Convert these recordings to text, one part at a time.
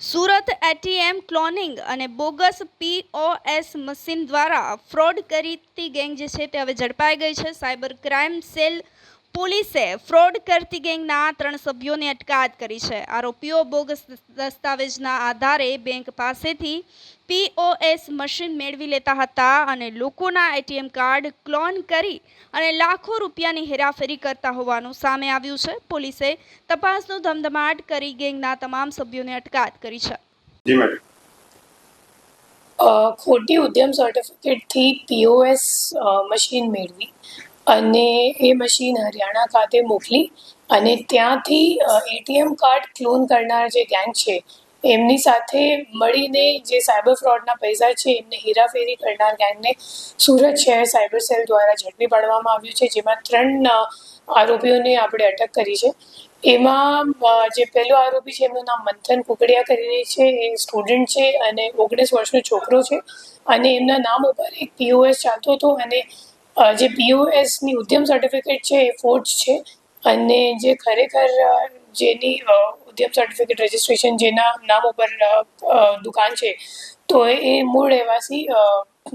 Surat ATM cloning અને bogus POS machine દ્વારા fraud કરતી ગેંગ જે છે તે હવે ઝડપાઈ ગઈ છે। સાયબર ક્રાઇમ સેલ પોલીસે ફ્રોડ કરતી ગેંગના 3 સભ્યોની અટકાયત કરી છે। આરોપીઓ બોગસ દસ્તાવેજના આધારે બેંક પાસેથી પીઓએસ મશીન મેળવી લેતા હતા અને લોકોના એટીએમ કાર્ડ ક્લોન કરી અને લાખો રૂપિયાની હેરાફેરી કરતા હોવાનું સામે આવ્યું છે। પોલીસે તપાસનો ધમધમાટ કરી ગેંગના તમામ સભ્યોની અટકાયત કરી છે। ખોટી ઉદ્યમ સર્ટિફિકેટથી પીઓએસ મશીન મેળવી અને એ મશીન હરિયાણા ખાતે મોકલી અને ત્યાંથી એટીએમ કાર્ડ ક્લોન કરનાર જે ગેંગ છે એમની સાથે મળીને જે સાયબર ફ્રોડના પૈસા છે એમને હેરાફેરી કરનાર ગેંગને સુરત શહેર સાયબર સેલ દ્વારા ઝડપી પાડવામાં આવ્યું છે, જેમાં 3 આરોપીઓને આપણે અટક કરી છે। એમાં જે પહેલો આરોપી છે એમનું નામ મંથન કુકડિયા કરીને છે, એ સ્ટુડન્ટ છે અને 19 વર્ષનો છોકરો છે અને એમના નામ ઉપર એક પીઓએસ ચાલતો હતો અને જે પીઓએસની ઉદ્યમ સર્ટિફિકેટ છે એ ફોર્જ છે અને જે ખરેખર જેની ઉદ્યમ સર્ટિફિકેટ રજિસ્ટ્રેશન જેના નામ ઉપર દુકાન છે તો એ મૂળ રહેવાસી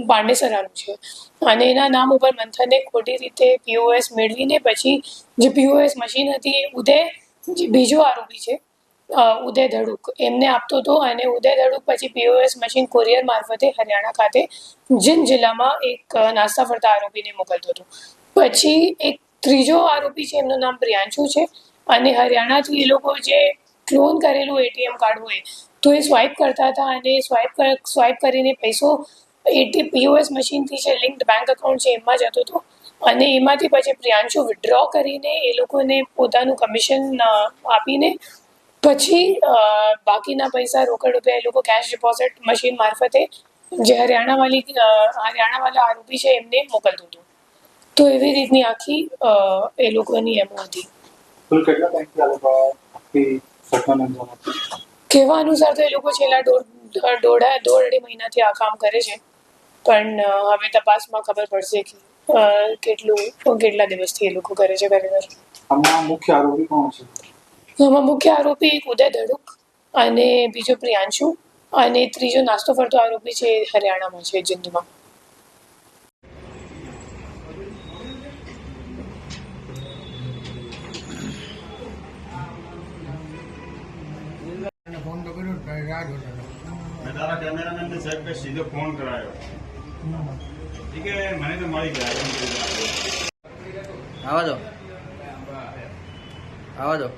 પાંડેસરાનું છે અને એના નામ ઉપર મંથને ખોટી રીતે પીઓએસ મેળવીને પછી જે પીઓએસ મશીન હતી એ ઉદય જે બીજો આરોપી છે ઉદય ધડુક એમને આપતો હતો અને ઉદય ધડુક પછી પીઓએસ મશીન કોરિયર મારફતે હરિયાણા ખાતે જીંદ જિલ્લામાં એક નાસ્તા ફરતા આરોપીને મોકલતો હતો। પછી એક ત્રીજો આરોપી છે એમનું નામ પ્રિયાંશુ છે અને હરિયાણાથી એ લોકો જે ક્લોન કરેલું એટીએમ કાર્ડ હોય તો એ સ્વાઇપ કરતા હતા અને સ્વાઇપ કરીને પૈસો પીઓએસ મશીનથી જે લિંક્ડ બેંક એકાઉન્ટ છે એમાં જતો હતો અને એમાંથી પછી પ્રિયાંશુ વિથડ્રો કરીને એ લોકોને પોતાનું કમિશન આપીને પછી બાકીના પૈસા રોકડ રૂપિયા એ લોકો કેશ ડિપોઝિટ મશીન મારફતે જે હરિયાણાવાળા આરોપી છે એમને મોકલતું હતું। તો એવી રીતની આખી એ લોકોની એમો હતી। કહેવા અનુસાર તો એ લોકો છેલ્લા દોઢ મહિનાથી આ કામ કરે છે, પણ હવે તપાસમાં ખબર પડશે કે કેટલા દિવસથી એ લોકો કરે છે ખરેખર। આમાં મુખ્ય આરોપી કોણ છે? આમાં મુખ્ય આરોપી ઉદય ધડુક અને બીજો પ્રિયાંશુ અને ત્રીજો નાસ્તો ફરતો આરોપી છે હરિયાણામાં છે જીંદમાં। फोन तो करो याद होता था। मैं तारा कैमरामैन ने साहब पे सीधे फोन करायो। ठीक है, मैंने तो मारी गया। आवा दो